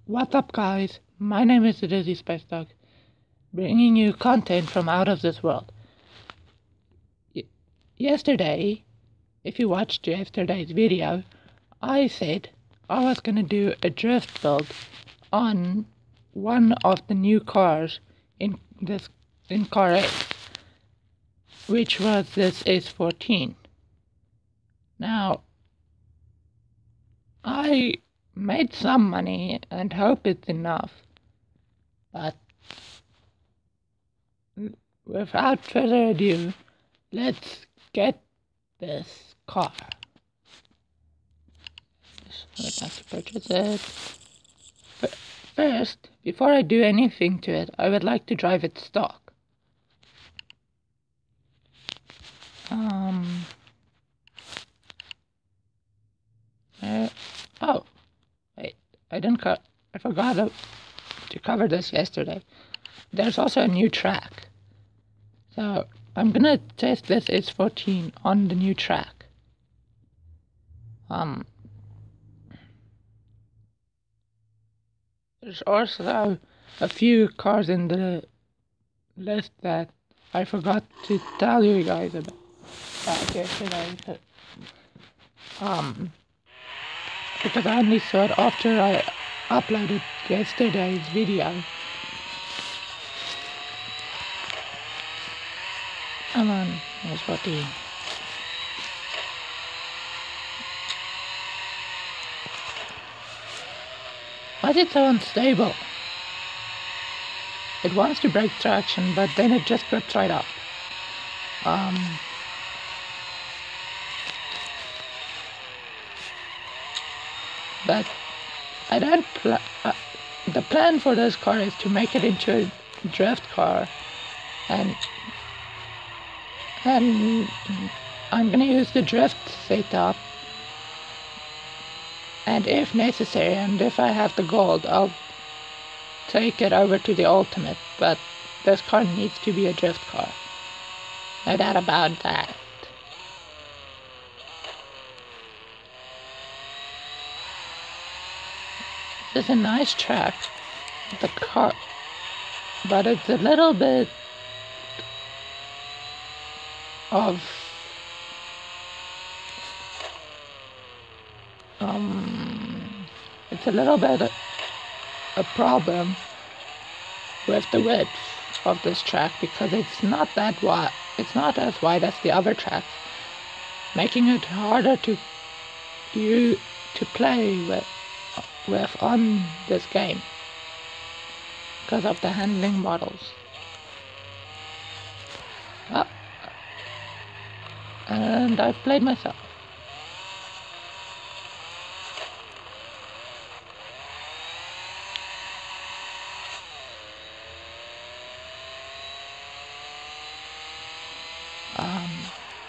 What's up, guys? My name is the Dizzy Space Dog, bringing you content from out of this world. Yesterday, if you watched yesterday's video, I said I was gonna do a drift build on one of the new cars in Car 8, which was this S14. Now, I made some money and hope it's enough, but without further ado, let's get this car. I would like to purchase it. But first, before I do anything to it, I would like to drive it stock. Oh, wait, I forgot to cover this yesterday. There's also a new track. So, I'm gonna test this S14 on the new track. There's also a few cars in the list that I forgot to tell you guys about yesterday. Because I only saw it after I uploaded yesterday's video. Come on, S14. Why is it so unstable? It wants to break traction, but then it just grips right up. But I don't the plan for this car is to make it into a drift car, and I'm gonna use the drift setup, and if necessary, and if I have the gold, I'll take it over to the ultimate, but this car needs to be a drift car. No doubt about that. This is a nice track, the car, but it's a little bit of it's a little bit a problem with the width of this track, because it's not that wide. It's not as wide as the other tracks, making it harder to play with on this game because of the handling models. And I've played myself.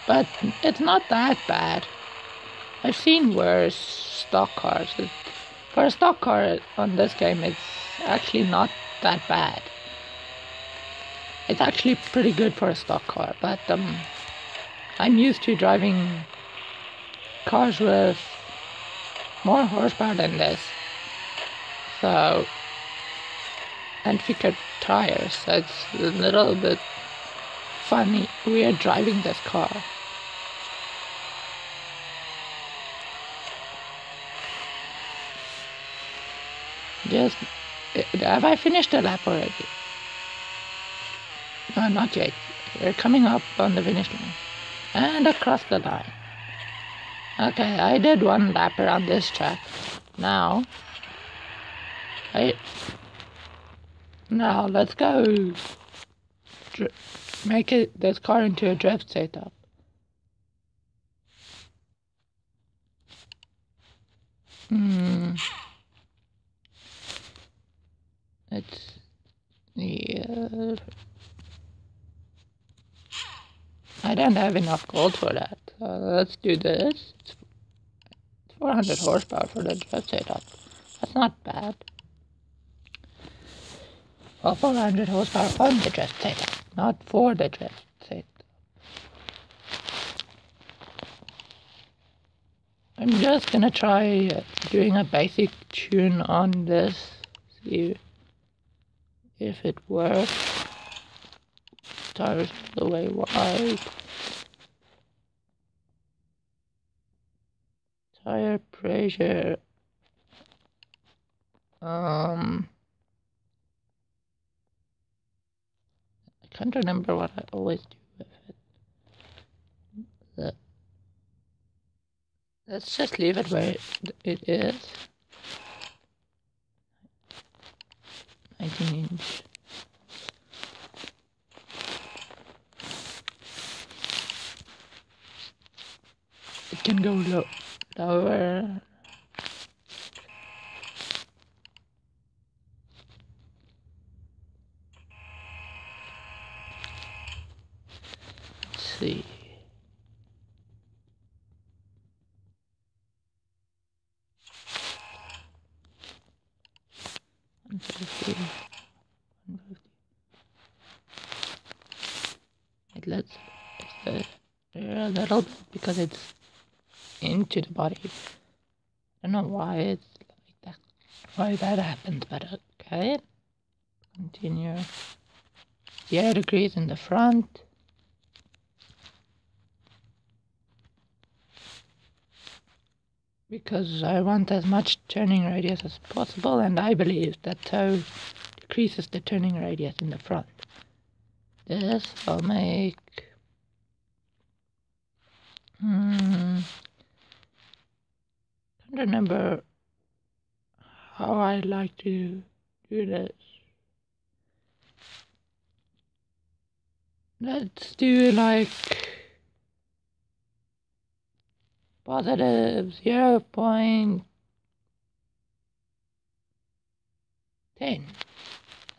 But it's not that bad. I've seen worse stock cars. For a stock car on this game, it's actually not that bad. It's actually pretty good for a stock car, but I'm used to driving cars with more horsepower than this, so, and thicker tires, so it's a little bit funny, weird driving this car. Have I finished the lap already? No, not yet. We're coming up on the finish line. And across the line. Okay, I did one lap around this track. Now let's go make this car into a drift setup. I don't have enough gold for that. Let's do this. It's 400 horsepower for the drift setup. That's not bad. Well, 400 horsepower on the drift setup, not for the drift setup. I'm just gonna try doing a basic tune on this see if it works. Tires the way wide. Tire pressure. I can't remember what I always do with it. Let's just leave it where it is. 19-inch. It can go lower. Let's see. It lets a little bit because it's into the body. I don't know why it's like that. Why that happens, but okay. Continue. 0 degrees in the front. Because I want as much turning radius as possible, and I believe that toe decreases the turning radius in the front. This I'll make can't remember how I like to do this. Let's do like positive 0.10.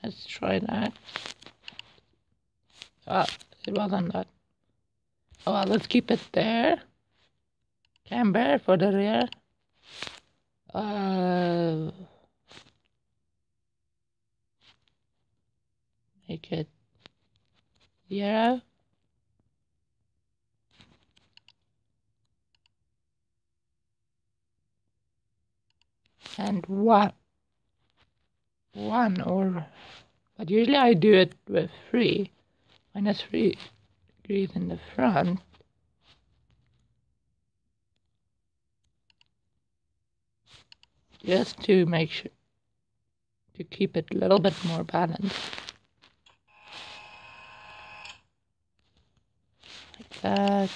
Let's try that. Ah, it wasn't that. Oh, well, let's keep it there. Camber for the rear. Make it 0. And 1. But usually I do it with 3. -3 degrees in the front. Just to make sure to keep it a little bit more balanced. Like that.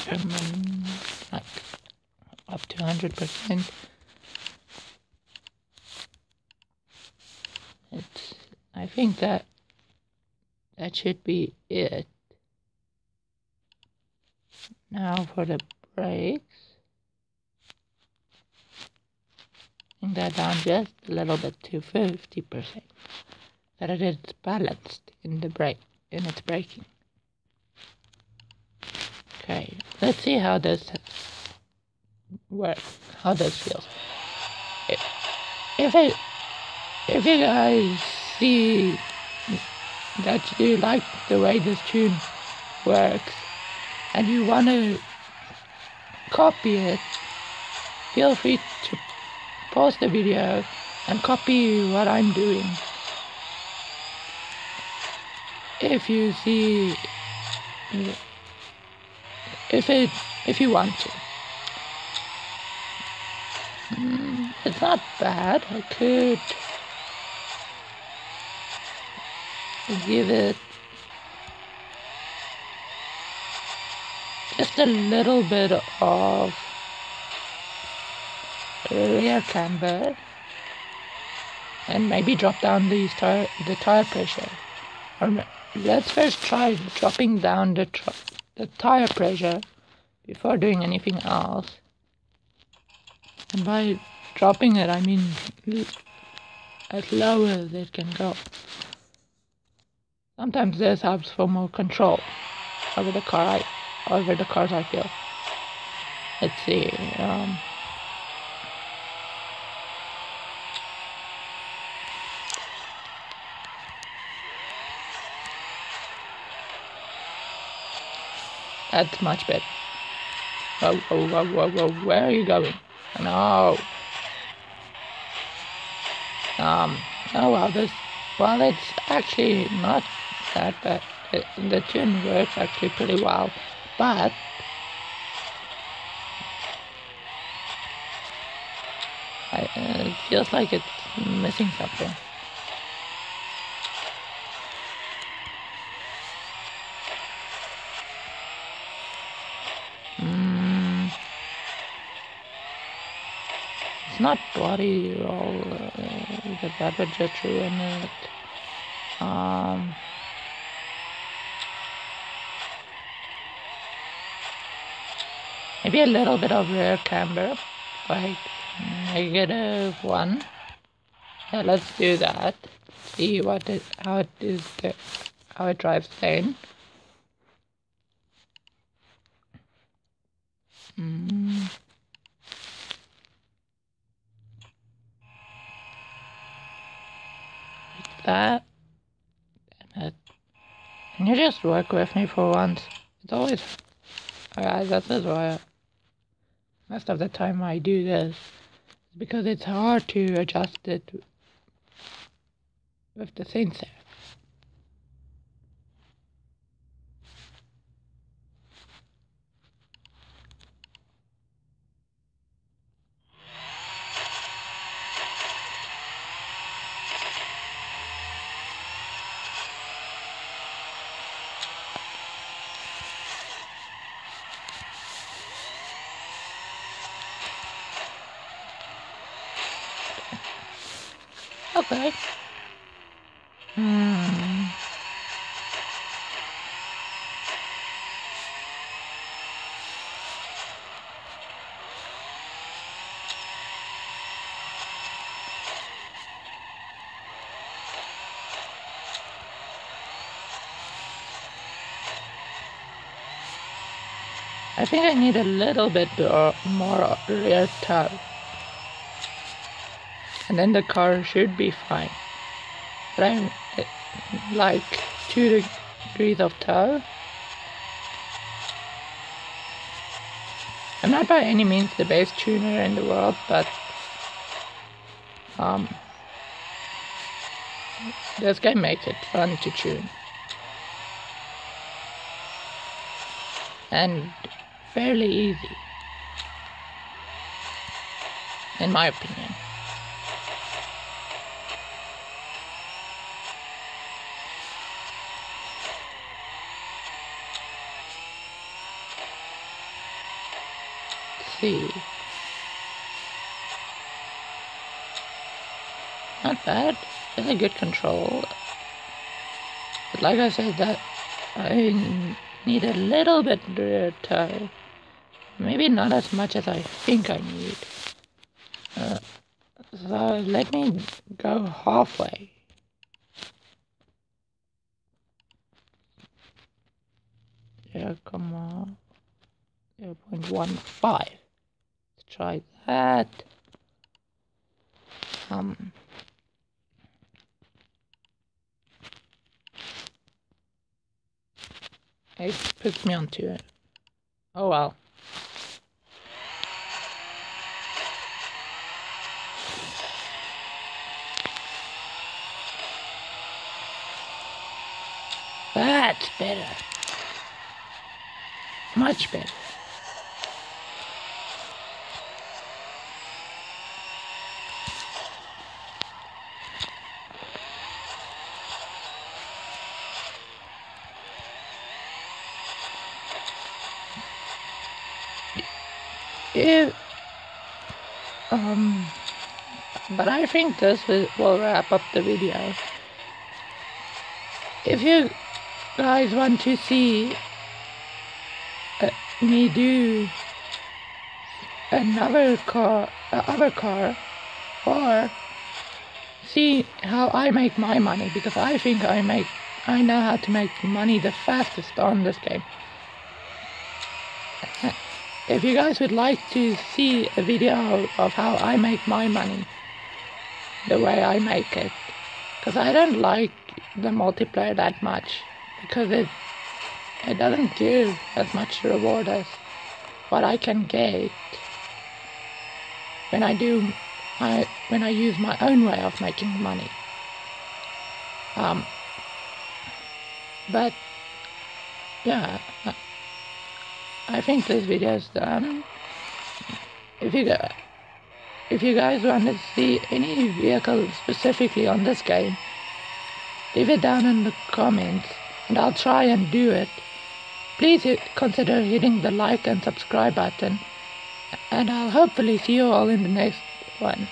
And like up to 100%. I think that should be it. Now for the brakes. Bring that down just a little bit to 50%. That it is balanced in its braking. Okay, let's see how this works, how this feels. If you guys see that you like the way this tune works and you want to copy it, feel free to pause the video and copy what I'm doing. If you see, if you want to. It's not bad. I could give it just a little bit of rear camber and maybe drop down the tire pressure. Or let's first try dropping down the tire pressure before doing anything else. And by dropping it, I mean as low as it can go. Sometimes this helps for more control over the cars, I feel. Let's see. That's much better. Whoa, whoa, whoa, whoa, whoa. Where are you going? No. Um, oh well, it's actually not that bad. The tune works actually pretty well, but it feels like it's missing something. It's not body roll, that would just ruin it. Maybe a little bit of rear camber, like -1. Yeah, let's do that. See how it drives plane. Like that. Damn it. Can you just work with me for once? It's always... Alright, that's why most of the time I do this. Because it's hard to adjust it with the sensor. Okay. I think I need a little bit more rear toe. And then the car should be fine. But I'm like 2 degrees of toe. I'm not by any means the best tuner in the world, but this game makes it fun to tune. And fairly easy, in my opinion. Let's see. Not bad. Really good control. But like I said, that I need a little bit rear toe. Maybe not as much as I think I need. So let me go halfway. Yeah, come on. 0.15. Let's try that. It puts me onto it. Oh well. That's better. Much better. But I think this will wrap up the video. If you guys want to see me do another car, or see how I make my money, because I think I know how to make money the fastest on this game. If you guys would like to see a video of how I make my money, the way I make it, because I don't like the multiplayer that much, because it doesn't give as much reward as what I can get when I do when I use my own way of making money. But yeah, I think this video is done. If you guys want to see any vehicle specifically on this game, leave it down in the comments and I'll try and do it. Please consider hitting the like and subscribe button, and I'll hopefully see you all in the next one.